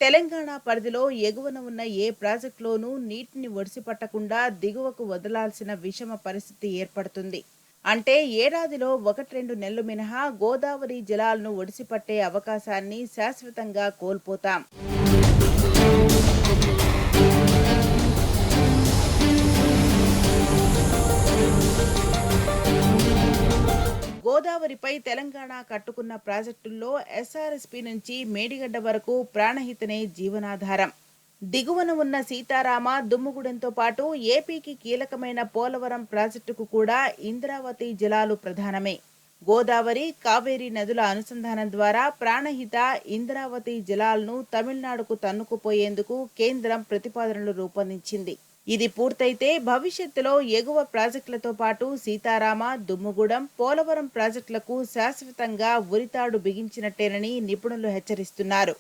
తెలంగాణ పరిధిలో ఎగువన ఉన్న ఏ ప్రాజెక్టులోనూ నీటిని ఒడిసిపట్టకుండా దిగువకు వదలాల్సిన విషమ పరిస్థితి ఏర్పడుతుంది. అంటే ఏడాదిలో 1-2 నెలలు మినహా గోదావరి జలాలను ఒడిసిపట్టే అవకాశాన్ని శాశ్వతంగా కోల్పోతాం. గోదావరిపై తెలంగాణ కట్టుకున్న ప్రాజెక్టుల్లో ఎస్ఆర్ఎస్పీ నుంచి మేడిగడ్డ వరకు ప్రాణహితనే జీవనాధారం. దిగువన ఉన్న సీతారామ, దుమ్ముగూడెంతో పాటు ఏపీకి కీలకమైన పోలవరం ప్రాజెక్టుకు కూడా ఇంద్రావతి జలాలు ప్రధానమే. గోదావరి, కావేరీ నదుల అనుసంధానం ద్వారా ప్రాణహిత ఇంద్రావతి జలాలను తమిళనాడుకు తన్నుకుపోయేందుకు కేంద్రం ప్రతిపాదనలు రూపొందించింది. ఇది పూర్తయితే భవిష్యత్తులో ఎగువ ప్రాజెక్టులతో పాటు సీతారామ, దుమ్ముగూడెం, పోలవరం ప్రాజెక్టులకు శాశ్వతంగా ఉరితాడు బిగించినట్టేనని నిపుణులు హెచ్చరిస్తున్నారు.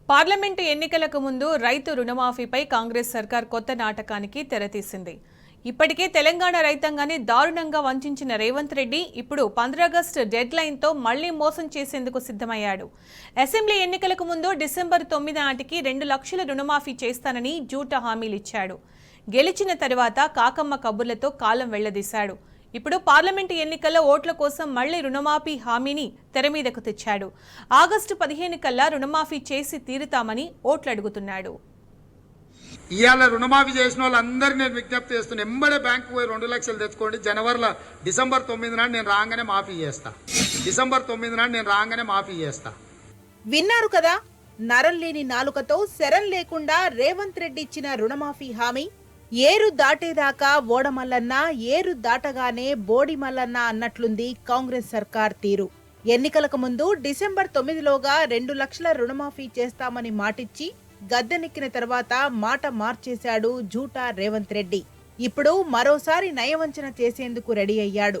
పార్లమెంటు ఎన్నికలకు ముందు రైతు రుణమాఫీపై కాంగ్రెస్ సర్కార్ కొత్త నాటకానికి తెరతీసింది. ఇప్పటికే తెలంగాణ రైతాంగాన్ని దారుణంగా వంచిన రేవంత్ రెడ్డి ఇప్పుడు 15 ఆగస్టు డెడ్ లైన్తో మళ్లీ మోసం చేసేందుకు సిద్ధమయ్యాడు. అసెంబ్లీ ఎన్నికలకు ముందు డిసెంబర్ 9 నాటికి 2 లక్షల రుణమాఫీ చేస్తానని జూటా హామీలిచ్చాడు. గెలిచిన తర్వాత కాకమ్మ కబుర్లతో కాలం వెళ్లదీశాడు. ఇప్పుడు పార్లమెంటు ఎన్నికల్లో ఓట్ల కోసం మళ్లీ రుణమాఫీ హామీని తెరమీదకు తెచ్చాడు. ఆగస్టు 15 కల్లా రుణమాఫీ చేసి తీరుతామని ఓట్లు అడుగుతున్నాడు. ఇవాళ రుణమాఫీ చేసిన వాళ్ళందరినీ నేను విజ్ఞప్తి చేస్తున్నా, ఎంబడే బ్యాంకు పోయి 2 లక్షలు తెచ్చుకోండి. డిసెంబర్ 9 నాడు నేను రాగానే మాఫీ చేస్తా. విన్నారు కదా, నరం లేని నాలుకతో శరం లేకుండా రేవంత్ రెడ్డి ఇచ్చిన రుణమాఫీ హామీ. ఏరు దాటేదాకా ఓడమల్లన్న, ఏరు దాటగానే బోడి మల్లన్న అన్నట్లుంది కాంగ్రెస్ సర్కార్ తీరు. ఎన్నికలకు ముందు డిసెంబర్ 9లోగా 2 లక్షల రుణమాఫీ చేస్తామని మాటిచ్చి గద్దెనెక్కిన తర్వాత మాట మార్చేశాడు జూటా రేవంత్ రెడ్డి. ఇప్పుడు మరోసారి నయవంచన చేసేందుకు రెడీ అయ్యాడు.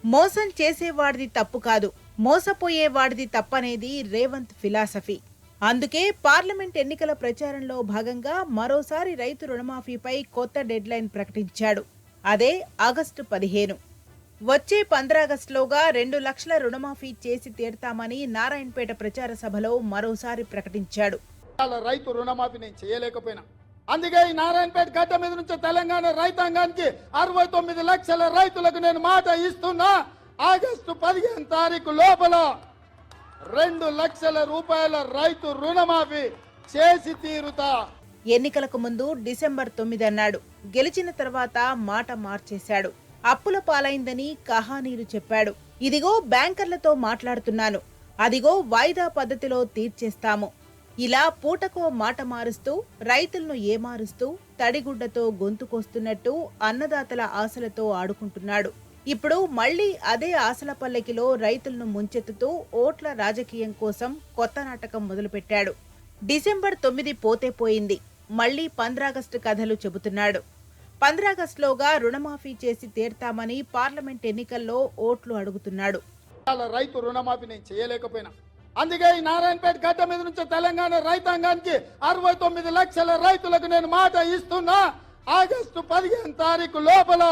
మోసం చేసేవాడిది తప్పు కాదు, మోసపోయేవాడిది తప్పనేది రేవంత్ ఫిలాసఫీ. అందుకే పార్లమెంట్ ఎన్నికల ప్రచారంలో భాగంగా మరోసారి రైతు రుణమాఫీపై కొత్త డెడ్ లైన్ ప్రకటించాడు. అదే ఆగస్టు 15. వచ్చే 15 ఆగస్టులోగా 2 లక్షల రుణమాఫీ చేసి తీరుతామని నారాయణపేట ప్రచార సభలో మరోసారి ప్రకటించాడు. రైతు రుణమాఫీ నేను చేయలేకపోయినా, అందుకే ఈ నారాయణపేట గడ్డ మీద నుంచి తెలంగాణ రైతాంగానికి 69 లక్షల రైతులకు నేను మాట ఇస్తున్నా. ఆగస్టు 15 తారీఖు లోపల 2 లక్షల రూపాయల రైతు రుణమాఫీ చేసి తీరుతా. ఎన్నికలకు ముందు డిసెంబర్ 9 అన్నాడు. గెలిచిన తర్వాత మాట మార్చేశాడు. అప్పుల పాలైందని కహానీలు చెప్పాడు. ఇదిగో బ్యాంకర్లతో మాట్లాడుతున్నాను, అదిగో వాయిదా పద్ధతిలో తీర్చేస్తాము. ఇలా పూటకో మాట మారుస్తూ, రైతులను ఏమారుస్తూ, తడిగుడ్డతో గొంతుకొస్తున్నట్టు అన్నదాతల ఆశలతో ఆడుకుంటున్నాడు. ఇప్పుడు మళ్లీ అదే ఆశల పల్లకిలో రైతులను ముంచెత్తుతూ ఓట్ల రాజకీయం కోసం కొత్త నాటకం మొదలుపెట్టాడు. డిసెంబర్ 9 పోతే పోయింది, మళ్లీ 15 ఆగస్టు కథలు చెబుతున్నాడు. 15 ఆగస్టులోగా రుణమాఫీ చేసి తీర్తామని పార్లమెంట్ ఎన్నికల్లో ఓట్లు అడుగుతున్నాడు. రైతు రుణమాఫీ నేను చేయలేకపోయినా, అందుకే ఈ నారాయణపేట గడ్డ మీద నుంచి తెలంగాణ రైతాంగానికి 69 లక్షల రైతులకు నేను మాట ఇస్తున్నా. ఆగస్టు 15 తారీఖు లోపల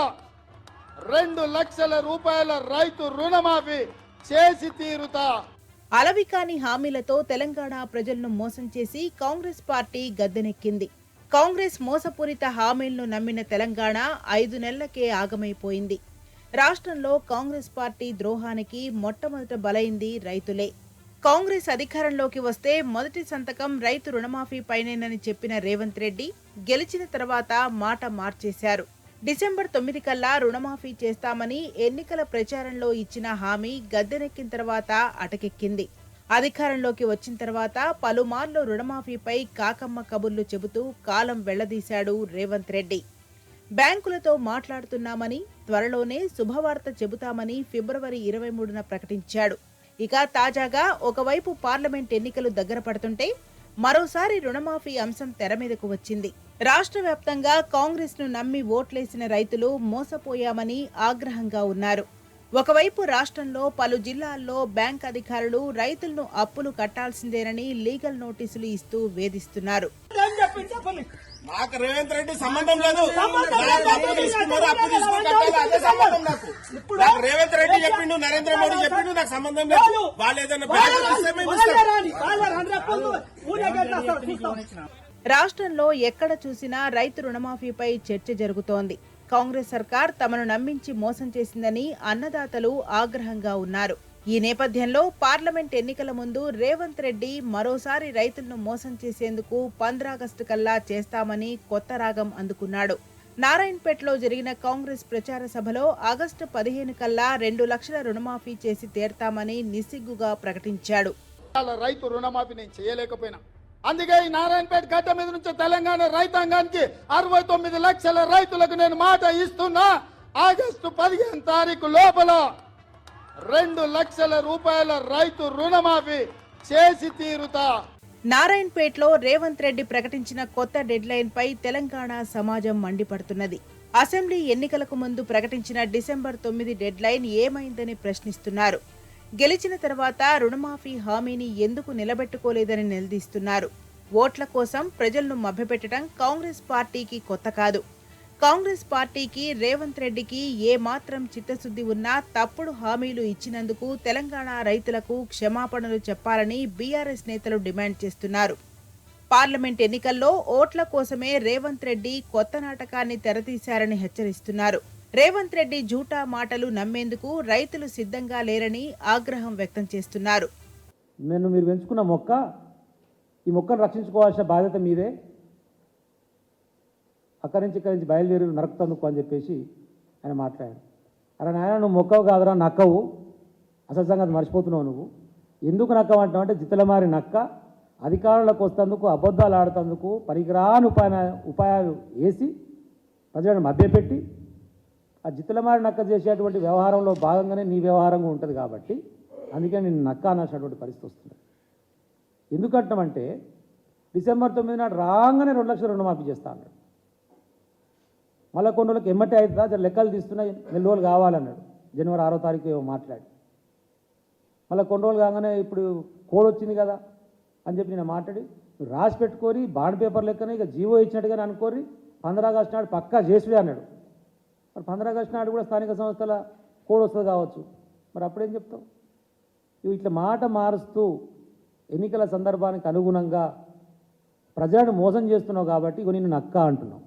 2 లక్షల రూపాయల రైతు రుణమాఫీ చేసి తీరుతా. అలవికాని హామీలతో తెలంగాణ ప్రజలను మోసం చేసి కాంగ్రెస్ పార్టీ గద్దెనెక్కింది. కాంగ్రెస్ మోసపూరిత హామీలను నమ్మిన తెలంగాణ 5 నెలలకే ఆగమైపోయింది. రాష్ట్రంలో కాంగ్రెస్ పార్టీ ద్రోహానికి మొట్టమొదట బలైంది రైతులే. కాంగ్రెస్ అధికారంలోకి వస్తే మొదటి సంతకం రైతు రుణమాఫీ పైనేనని చెప్పిన రేవంత్ రెడ్డి గెలిచిన తర్వాత మాట మార్చేశారు. డిసెంబర్ 9 కల్లా రుణమాఫీ చేస్తామని ఎన్నికల ప్రచారంలో ఇచ్చిన హామీ గద్దెనెక్కిన తర్వాత అటకెక్కింది. అధికారంలోకి వచ్చిన తర్వాత పలుమార్లు రుణమాఫీపై కాకమ్మ కబుర్లు చెబుతూ కాలం వెళ్లదీశాడు రేవంత్ రెడ్డి. బ్యాంకులతో మాట్లాడుతున్నామని, త్వరలోనే శుభవార్త చెబుతామని ఫిబ్రవరి 23న ప్రకటించాడు. ఇక తాజాగా ఒకవైపు పార్లమెంట్ ఎన్నికలు దగ్గర పడుతుంటే మరోసారి రుణమాఫీ అంశం తెర మీదకు వచ్చింది. రాష్ట్ర వ్యాప్తంగా కాంగ్రెస్ ను నమ్మి ఓట్లేసిన రైతులు మోసపోయామని ఆగ్రహంగా ఉన్నారు. ఒకవైపు రాష్ట్రంలో పలు జిల్లాల్లో బ్యాంక్ అధికారులు రైతులను అప్పులు కట్టాల్సిందేనని లీగల్ నోటీసులు ఇస్తూ వేధిస్తున్నారు. నాకు రేవంత్ రెడ్డి సంబంధం లేదు. అప్పు తీసుకున్నారు, అప్పు తీసుకుని కట్టాలి, అదే సంబంధం నాకు. నాకు రేవంత్ రెడ్డి చెప్పిండు, నరేంద్ర మోడీ చెప్పిండు, నాకు సంబంధం లేదు. వాళ్ళు ఏదైనా రాష్ట్రంలో ఎక్కడ చూసినా రైతు రుణమాఫీపై చర్చ జరుగుతోంది. కాంగ్రెస్ సర్కార్ తమను నమ్మించి మోసం చేసిందని అన్నదాతలు ఆగ్రహంగా ఉన్నారు. ఈ నేపథ్యంలో పార్లమెంట్ ఎన్నికల ముందు రేవంత్ రెడ్డి మరోసారి రైతులను మోసం చేసేందుకు 15 ఆగస్టు కల్లా చేస్తామని కొత్త రాగం అందుకున్నాడు. నారాయణపేటలో జరిగిన కాంగ్రెస్ ప్రచార సభలో ఆగస్టు 15 కల్లా 2 లక్షల రుణమాఫీ చేసి తీర్తామని నిస్సిగ్గుగా ప్రకటించాడు. రైతు రుణమాఫీ నేను చేయలేకపోయినా, అందుకే ఈ నారాయణపేట గడ్డ మీద నుంచి తెలంగాణ రైతాంగానికి 69 లక్షల రైతులకు నేను మాట ఇస్తున్నా. ఆగస్టు 15 తారీఖు లోపల 2 లక్షల రూపాయల రైతు రుణమాఫీ చేసి తీరుతా. నారాయణపేటలో రేవంత్ రెడ్డి ప్రకటించిన కొత్త డెడ్ లైన్ పై తెలంగాణ సమాజం మండిపడుతున్నది. అసెంబ్లీ ఎన్నికలకు ముందు ప్రకటించిన డిసెంబర్ 9 డెడ్ లైన్ ఏమైందని ప్రశ్నిస్తున్నారు. గెలిచిన తర్వాత రుణమాఫీ హామీని ఎందుకు నిలబెట్టుకోలేదని నిలదీస్తున్నారు. ఓట్ల కోసం ప్రజలను మభ్యపెట్టడం కాంగ్రెస్ పార్టీకి కొత్త కాదు. కాంగ్రెస్ పార్టీకి రేవంత్ రెడ్డికి ఏ మాత్రం చిత్తశుద్ధి ఉన్నా తప్పుడు హామీలు ఇచ్చినందుకు తెలంగాణ రైతులకు క్షమాపణలు చెప్పాలని బీఆర్ఎస్ నేతలు డిమాండ్ చేస్తున్నారు. పార్లమెంట్ ఎన్నికల్లో ఓట్ల కోసమే రేవంత్ రెడ్డి కొత్త నాటకాన్ని తెరతీశారని హెచ్చరిస్తున్నారు. రేవంత్ రెడ్డి జూటా మాటలు నమ్మేందుకు రైతులు సిద్ధంగా లేరని ఆగ్రహం వ్యక్తం చేస్తున్నారు. మీరు పెంచుకున్న మొక్క, ఈ మొక్కను రక్షించుకోవాల్సిన బాధ్యత మీదే. ఇక్కడి నుంచి బయలుదేరి నరకుతందుకు అని చెప్పేసి ఆయన మాట్లాడాడు. అరే నాయన, నువ్వు మొక్కవు కాదురా, నక్కవు. అసలు సంగతి మర్చిపోతున్నావు. నువ్వు ఎందుకు నక్కవు అంటావు అంటే, జిత్తలమారి నక్క అధికారులకు వస్తేందుకు, అబద్ధాలు ఆడుతందుకు పనికిరాని ఉపాయాలు వేసి ప్రజలను మభ్యపెట్టి ఆ జిత్తలమారి నక్క చేసేటువంటి వ్యవహారంలో భాగంగానే నీ వ్యవహారంగా ఉంటుంది. కాబట్టి అందుకే నేను నక్క అనాల్సినటువంటి పరిస్థితి వస్తుంది. ఎందుకంటామంటే డిసెంబర్ 9 నాడు రాగానే 2 లక్షల రుణమాఫీ చేస్తా అన్నాడు. మళ్ళీ కొన్ని రోజులకు ఎమ్మటే అవుతుందా, జర లెక్కలు తీస్తున్నాయి, 2 రోజులు కావాలన్నాడు. జనవరి 6వ తారీఖు ఏమో మాట్లాడి మళ్ళీ కొన్ని రోజులు కాగానే ఇప్పుడు కోడ్ వచ్చింది కదా అని చెప్పి నేను మాట్లాడి రాసి పెట్టుకొని బాండ్ పేపర్ లెక్కనే ఇక జీవో ఇచ్చినట్టుగానే అనుకోరి 15 ఆగస్టు నాడు పక్కా చేసుడే అన్నాడు. మరి 15 ఆగస్టు నాడు కూడా స్థానిక సంస్థల కోడ్ వస్తుంది కావచ్చు. మరి అప్పుడేం చెప్తావు? ఇవి ఇట్లా మాట మారుస్తూ ఎన్నికల సందర్భానికి అనుగుణంగా ప్రజలను మోసం చేస్తున్నావు కాబట్టి ఇక నిన్ను నక్క అంటున్నావు.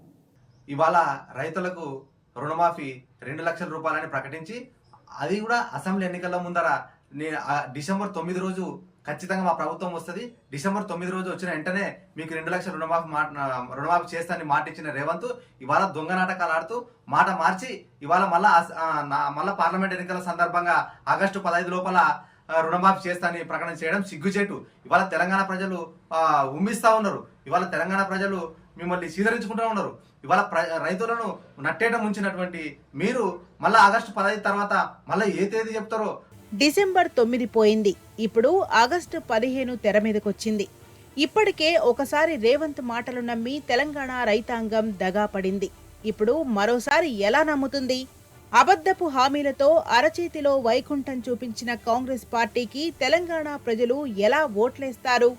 ఇవాళ రైతులకు రుణమాఫీ 2 లక్షల రూపాయలని ప్రకటించి, అది కూడా అసెంబ్లీ ఎన్నికల ముందర డిసెంబర్ 9 రోజు ఖచ్చితంగా మా ప్రభుత్వం వస్తుంది, డిసెంబర్ 9 రోజు వచ్చిన వెంటనే మీకు 2 లక్షల రుణమాఫీ చేస్తానని మాట ఇచ్చిన రేవంత్ ఇవాళ దొంగ నాటకాలు ఆడుతూ మాట మార్చి ఇవాళ మళ్ళా పార్లమెంట్ ఎన్నికల సందర్భంగా ఆగస్టు 15 లోపల రుణమాఫీ చేస్తానని ప్రకటన చేయడం సిగ్గుచేటు. ఇవాళ తెలంగాణ ప్రజలు ఉమ్మిస్తా ఉన్నారు. ఇవాళ తెలంగాణ ప్రజలు మిమ్మల్ని సీదరించుకుంటూ ఉన్నారు. ఇవాళ రైతులను నట్టేట ముంచినటువంటి మీరు మళ్ళీ ఆగస్టు 15 తర్వాత మళ్ళీ ఏ తేదీ చెప్తారో. డిసెంబర్ 9 పోయింది. ఇప్పుడు ఆగస్టు 15 తెర మీదకొచ్చింది. ఇప్పటికే ఒకసారి రేవంత్ మాటలు నమ్మి తెలంగాణ రైతాంగం దగా పడింది. ఇప్పుడు మరోసారి ఎలా నమ్ముతుంది? అబద్ధపు హామీలతో అరచేతిలో వైకుంఠం చూపించిన కాంగ్రెస్ పార్టీకి తెలంగాణ ప్రజలు ఎలా ఓట్లేస్తారు?